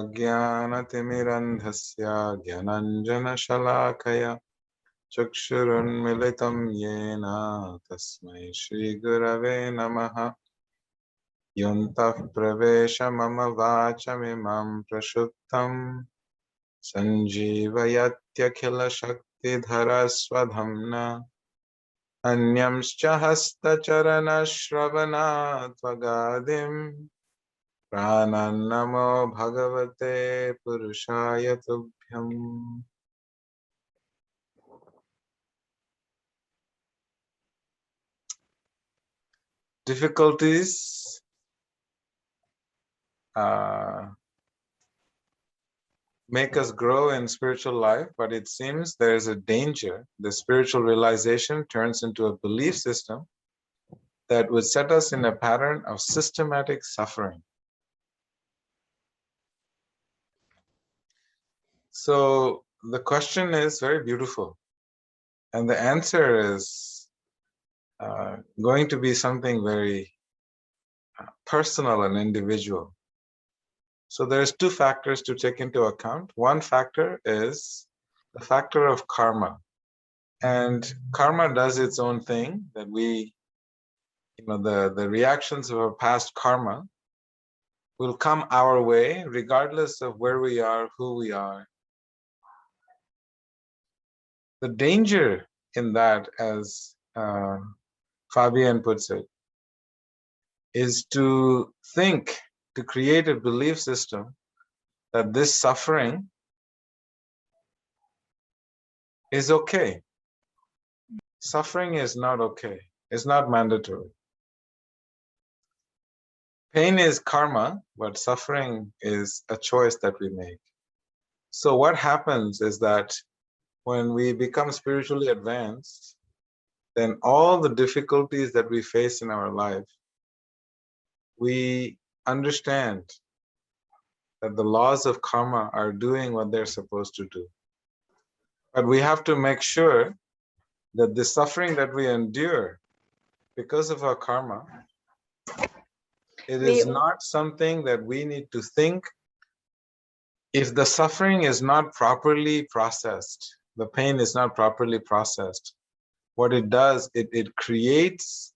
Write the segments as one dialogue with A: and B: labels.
A: अज्ञानतिमिरन्धस्य ज्ञानाञ्जनशलाकया चक्षुरुन्मिलितं येन तस्मै श्रीगुरवे नमः। योऽन्तः प्रवेश मम वाचमिमां प्रक्षुब्धम् सञ्जीवयत्यखिलशक्तिधरस्वधाम्ना अन्यंश्च हस्तचरणश्रवणात्वगादिम् प्राणान्नमो भगवते पुरुषाय तुभ्यम्। Difficulties make us grow in spiritual life, but it seems there is a danger. The spiritual realization turns into a belief system that would set us in a pattern of systematic suffering. So the question is very beautiful, and the answer is going to be something very personal and individual. So there's two factors to take into account. One factor is the factor of karma. And karma does its own thing, that we, the reactions of our past karma will come our way regardless of where we are, who we are. The danger in that, as Fabian puts it, is to think, to create a belief system that this suffering is okay. Suffering is not okay. It's not mandatory. Pain is karma, but suffering is a choice that we make. So what happens is that when we become spiritually advanced, then all the difficulties that we face in our life, we understand that the laws of karma are doing what they're supposed to do. But we have to make sure that the suffering that we endure because of our karma, it is not something that we need to think. If the suffering is not properly processed, the pain is not properly processed, what it does, it creates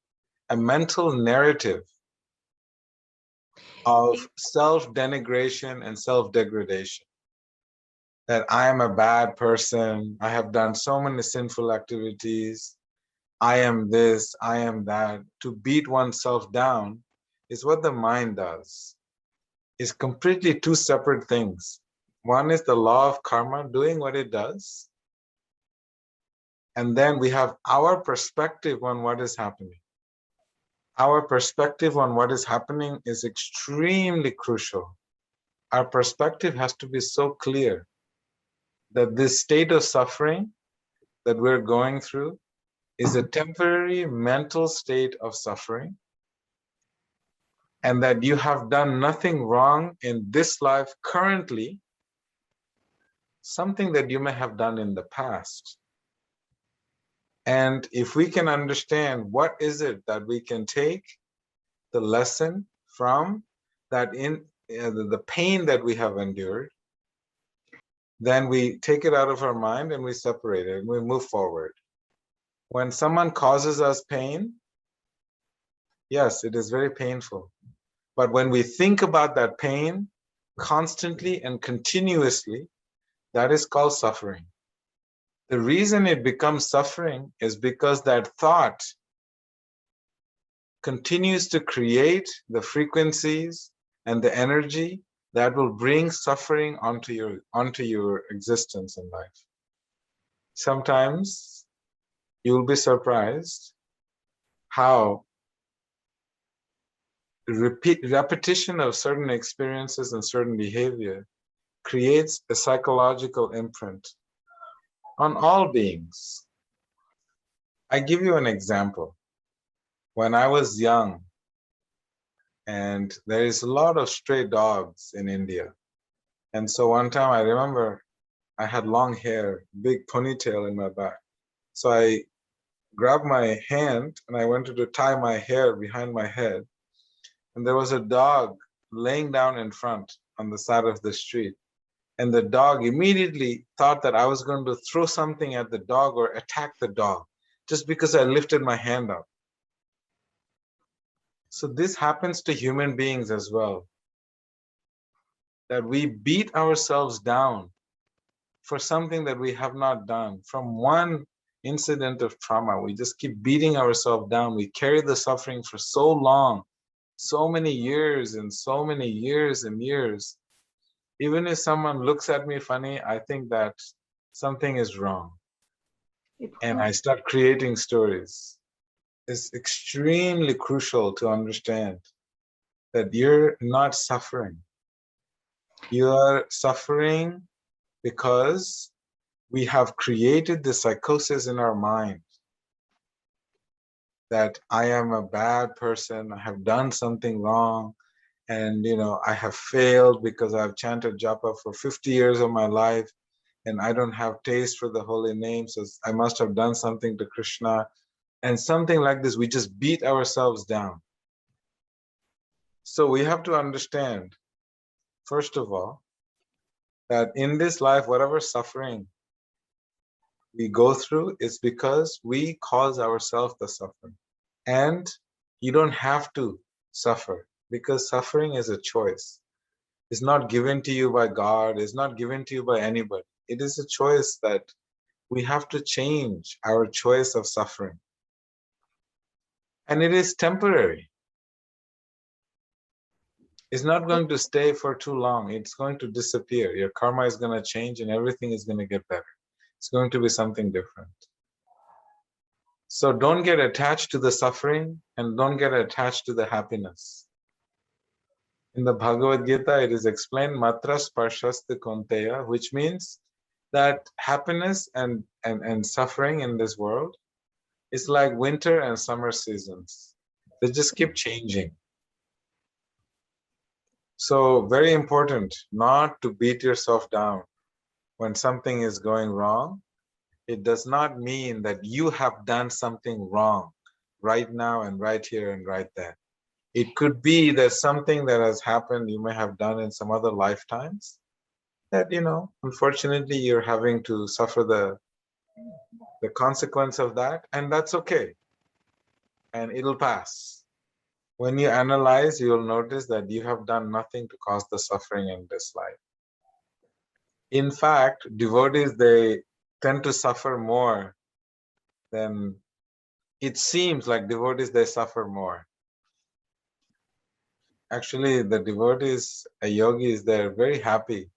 A: a mental narrative of self-denigration and self-degradation. That I am a bad person, I have done so many sinful activities, I am this, I am that. To beat oneself down is what the mind does. It's completely two separate things. One is the law of karma doing what it does, and then we have our perspective on what is happening. Our perspective on what is happening is extremely crucial. Our perspective has to be so clear that this state of suffering that we're going through is a temporary mental state of suffering, and that you have done nothing wrong in this life currently, something that you may have done in the past. And if we can understand what is it that we can take the lesson from that, in the pain that we have endured, then we take it out of our mind and we separate it and we move forward. When someone causes us pain, yes, it is very painful. But when we think about that pain constantly and continuously, that is called suffering. The reason it becomes suffering is because that thought continues to create the frequencies and the energy that will bring suffering onto your existence in life. Sometimes you'll be surprised how repetition of certain experiences and certain behavior creates a psychological imprint on all beings. I give you an example. When I was young, and there is a lot of stray dogs in India. And so one time I remember I had long hair, big ponytail in my back. So I grabbed my hand and I wanted to tie my hair behind my head. And there was a dog laying down in front on the side of the street. And the dog immediately thought that I was going to throw something at the dog or attack the dog just because I lifted my hand up. So this happens to human beings as well, that we beat ourselves down for something that we have not done. From one incident of trauma, we just keep beating ourselves down. We carry the suffering for so long, so many years and so many years and years. Even if someone looks at me funny, I think that something is wrong. And I start creating stories. It's extremely crucial to understand that you're not suffering. You are suffering because we have created the psychosis in our mind that I am a bad person, I have done something wrong, and I have failed because I've chanted japa for 50 years of my life, and I don't have taste for the holy name, so I must have done something to Krishna. And something like this, we just beat ourselves down. So we have to understand, first of all, that in this life, whatever suffering we go through is because we cause ourselves the suffering. And you don't have to suffer, because suffering is a choice. It's not given to you by God, it's not given to you by anybody. It is a choice that we have to change our choice of suffering. And it is temporary. It's not going to stay for too long. It's going to disappear. Your karma is going to change and everything is going to get better. It's going to be something different. So don't get attached to the suffering and don't get attached to the happiness. In the Bhagavad Gita, it is explained, Matra Sparshasti Kaunteya, which means that happiness and suffering in this world is like winter and summer seasons. They just keep changing. So very important not to beat yourself down when something is going wrong. It does not mean that you have done something wrong right now and right here and right there. It could be that something that has happened you may have done in some other lifetimes that, unfortunately you're having to suffer the consequence of that, and that's okay. And it'll pass. When you analyze, you'll notice that you have done nothing to cause the suffering in this life. In fact, devotees, they tend to suffer more than it seems. Like devotees, they suffer more. Actually, the devotees, yogis, they're very happy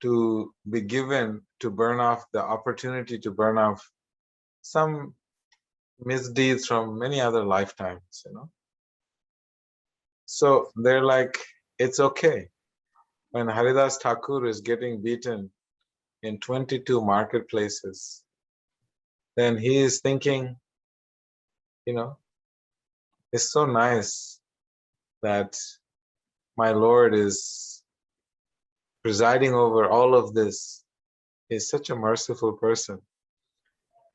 A: to be given to burn off the opportunity to burn off some misdeeds from many other lifetimes, So they're like, it's okay. When Haridas Thakur is getting beaten in 22 marketplaces, then he is thinking, it's so nice that my Lord is presiding over all of this. He's such a merciful person.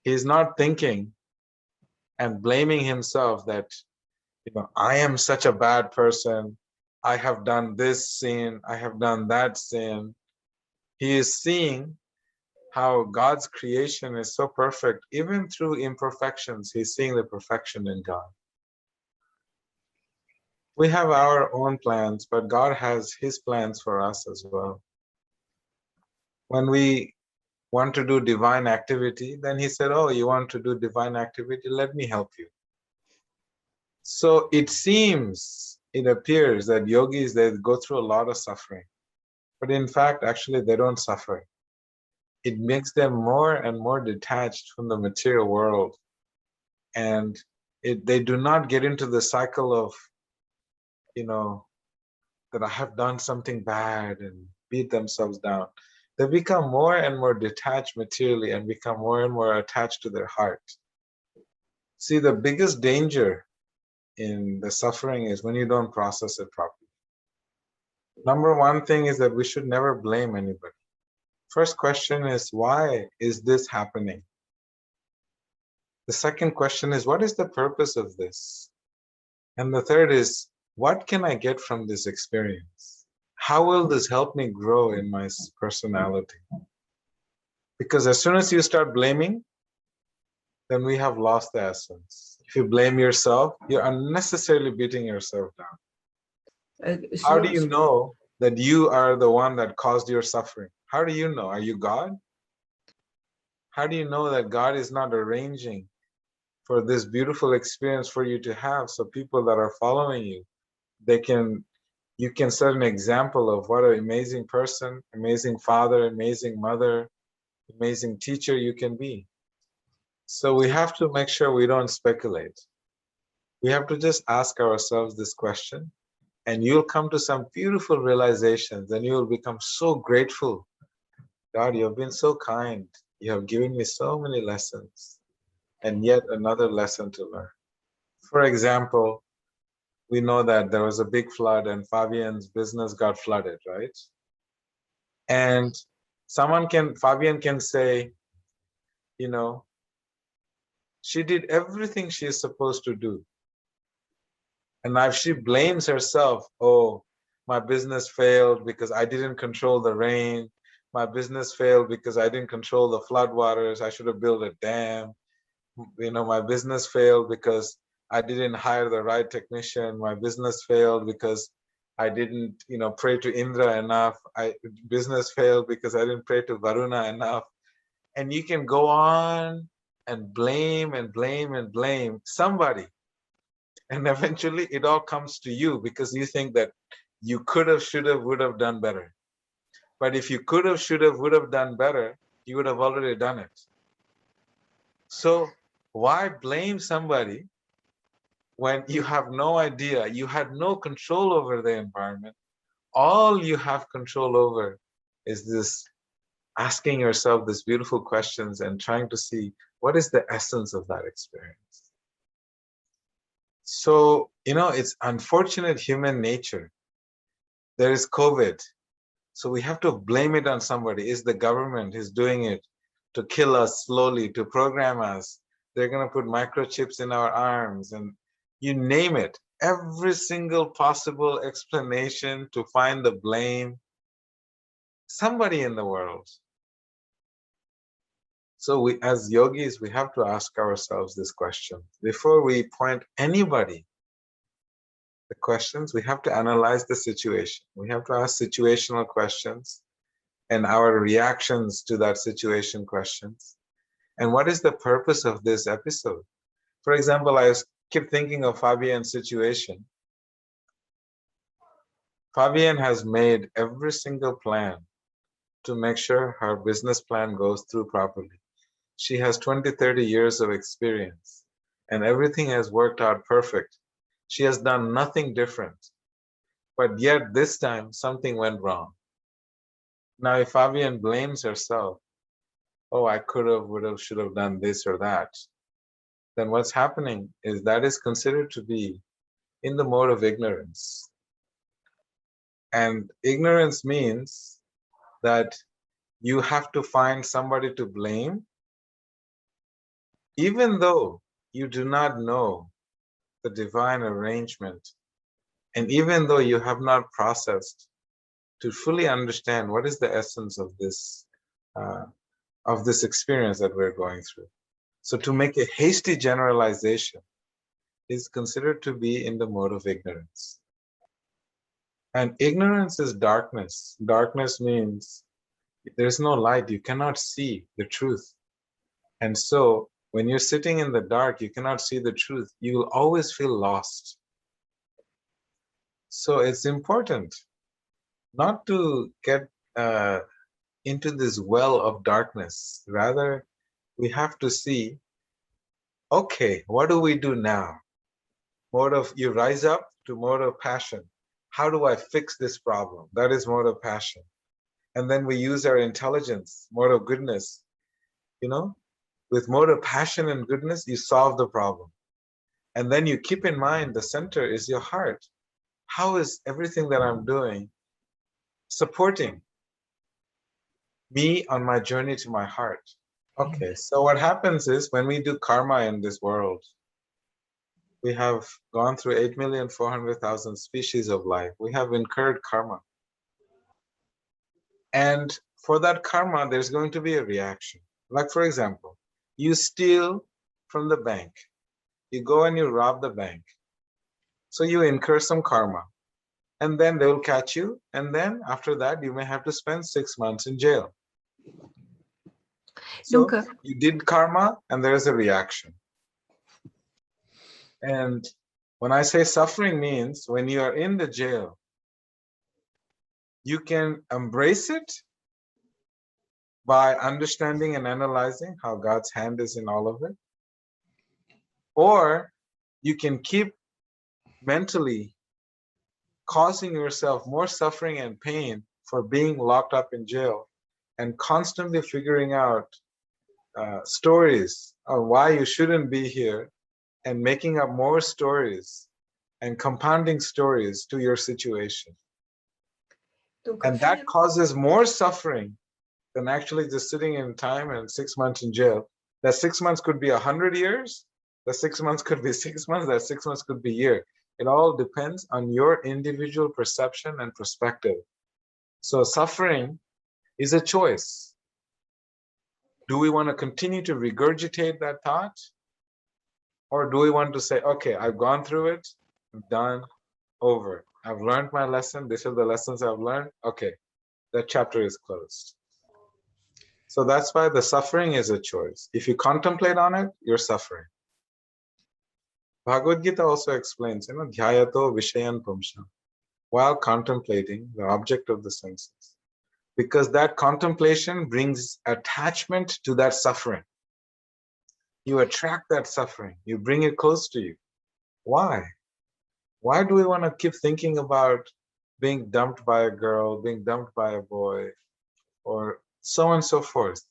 A: He's not thinking and blaming himself that, I am such a bad person. I have done this sin. I have done that sin. He is seeing how God's creation is so perfect. Even through imperfections, he's seeing the perfection in God. We have our own plans, but God has his plans for us as well. When we want to do divine activity, then he said, oh, you want to do divine activity? Let me help you. So it appears that yogis, they go through a lot of suffering. But in fact, actually, they don't suffer. It makes them more and more detached from the material world. And they do not get into the cycle of, that I have done something bad and beat themselves down. They become more and more detached materially and become more and more attached to their heart. See, the biggest danger in the suffering is when you don't process it properly. Number one thing is that we should never blame anybody. First question is, why is this happening? The second question is, what is the purpose of this? And the third is, what can I get from this experience? how will this help me grow in my personality? Because as soon as you start blaming, then we have lost the essence. If you blame yourself, you're unnecessarily beating yourself down. How do you know that you are the one that caused your suffering? How do you know? Are you God? How do you know that God is not arranging for this beautiful experience for you to have, so people that are following you, you can set an example of what an amazing person, amazing father, amazing mother, amazing teacher you can be. So we have to make sure we don't speculate. We have to just ask ourselves this question, and you'll come to some beautiful realizations, and you will become so grateful. God, you have been so kind. You have given me so many lessons, and yet another lesson to learn. For example, we know that there was a big flood and Fabien's business got flooded, right? And Fabian can say, you know, she did everything she is supposed to do. And now if she blames herself, oh, my business failed because I didn't control the rain. My business failed because I didn't control the floodwaters. I should have built a dam. My business failed because I didn't hire the right technician. My business failed because I didn't, pray to Indra enough. Business failed because I didn't pray to Varuna enough. And you can go on and blame and blame and blame somebody. And eventually it all comes to you because you think that you could have, should have, would have done better. But if you could have, should have, would have done better, you would have already done it. So why blame somebody when you have no idea, you had no control over the environment? All you have control over is this asking yourself these beautiful questions and trying to see what is the essence of that experience. So, it's unfortunate human nature. There is COVID. So we have to blame it on somebody. Is the government is doing it to kill us slowly, to program us. They're going to put microchips in our arms and you name it. Every single possible explanation to find the blame. Somebody in the world. So we, as yogis, we have to ask ourselves this question. Before we point anybody the questions, we have to analyze the situation. We have to ask situational questions and our reactions to that situation questions. And what is the purpose of this episode? For example, I keep thinking of Fabien's situation. Fabienne has made every single plan to make sure her business plan goes through properly. She has 20, 30 years of experience and everything has worked out perfect. She has done nothing different, but yet this time something went wrong. Now, if Fabienne blames herself, oh, I could have, would have, should have done this or that, then what's happening is that is considered to be in the mode of ignorance. And ignorance means that you have to find somebody to blame, even though you do not know the divine arrangement, and even though you have not processed to fully understand what is the essence of this experience that we're going through. So to make a hasty generalization is considered to be in the mode of ignorance. And ignorance is darkness. Darkness means there's no light. You cannot see the truth. And so when you're sitting in the dark, you cannot see the truth. You will always feel lost. So it's important not to get into this well of darkness. Rather, we have to see, okay, what do we do now? You rise up to mode of passion. How do I fix this problem? That is mode of passion. And then we use our intelligence, mode of goodness. With mode of passion and goodness, you solve the problem. And then you keep in mind the center is your heart. How is everything that I'm doing supporting me on my journey to my heart? Okay, so what happens is when we do karma in this world, we have gone through 8,400,000 species of life. We have incurred karma. And for that karma, there's going to be a reaction. Like, for example, you steal from the bank. You go and you rob the bank. So you incur some karma. And then they will catch you. And then after that, you may have to spend 6 months in jail. So
B: Donc,
A: you did karma and there's a reaction. And when I say suffering means when you are in the jail, you can embrace it by understanding and analyzing how God's hand is in all of it. Or you can keep mentally causing yourself more suffering and pain for being locked up in jail and constantly figuring out stories of why you shouldn't be here and making up more stories and compounding stories to your situation.
B: donc
A: And that causes more suffering than actually just sitting in time and 6 months in jail. That 6 months could be 100 years. That 6 months could be 6 months. That 6 months could be a year. It all depends on your individual perception and perspective. So suffering is a choice. Do we want to continue to regurgitate that thought? Or do we want to say, okay, I've gone through it, I'm done, over. I've learned my lesson. These are the lessons I've learned. Okay, that chapter is closed. So that's why the suffering is a choice. If you contemplate on it, you're suffering. Bhagavad Gita also explains, dhyayato vishayan pumsha, while contemplating the object of the senses. Because that contemplation brings attachment to that suffering. You attract that suffering. You bring it close to you. Why? Why do we want to keep thinking about being dumped by a girl, being dumped by a boy, or so on and so forth?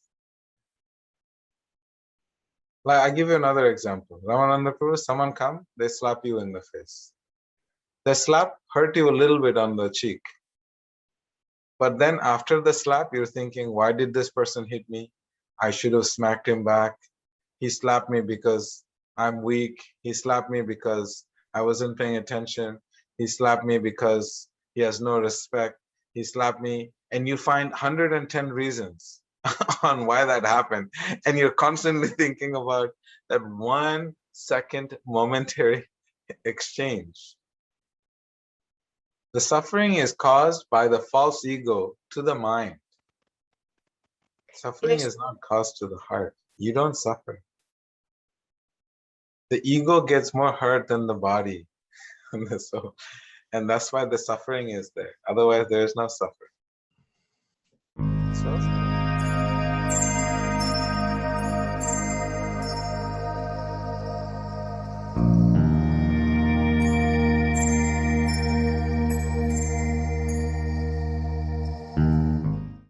A: Like, I give you another example. Ramananda Prabhu, someone come, they slap you in the face. The slap hurt you a little bit on the cheek. But then after the slap, you're thinking, why did this person hit me? I should have smacked him back. He slapped me because I'm weak. He slapped me because I wasn't paying attention. He slapped me because he has no respect. He slapped me. And you find 110 reasons on why that happened. And you're constantly thinking about that 1 second momentary exchange. The suffering is caused by the false ego to the mind. Suffering is not caused to the heart. You don't suffer. The ego gets more hurt than the body. So, and that's why the suffering is there. Otherwise, there is no suffering. So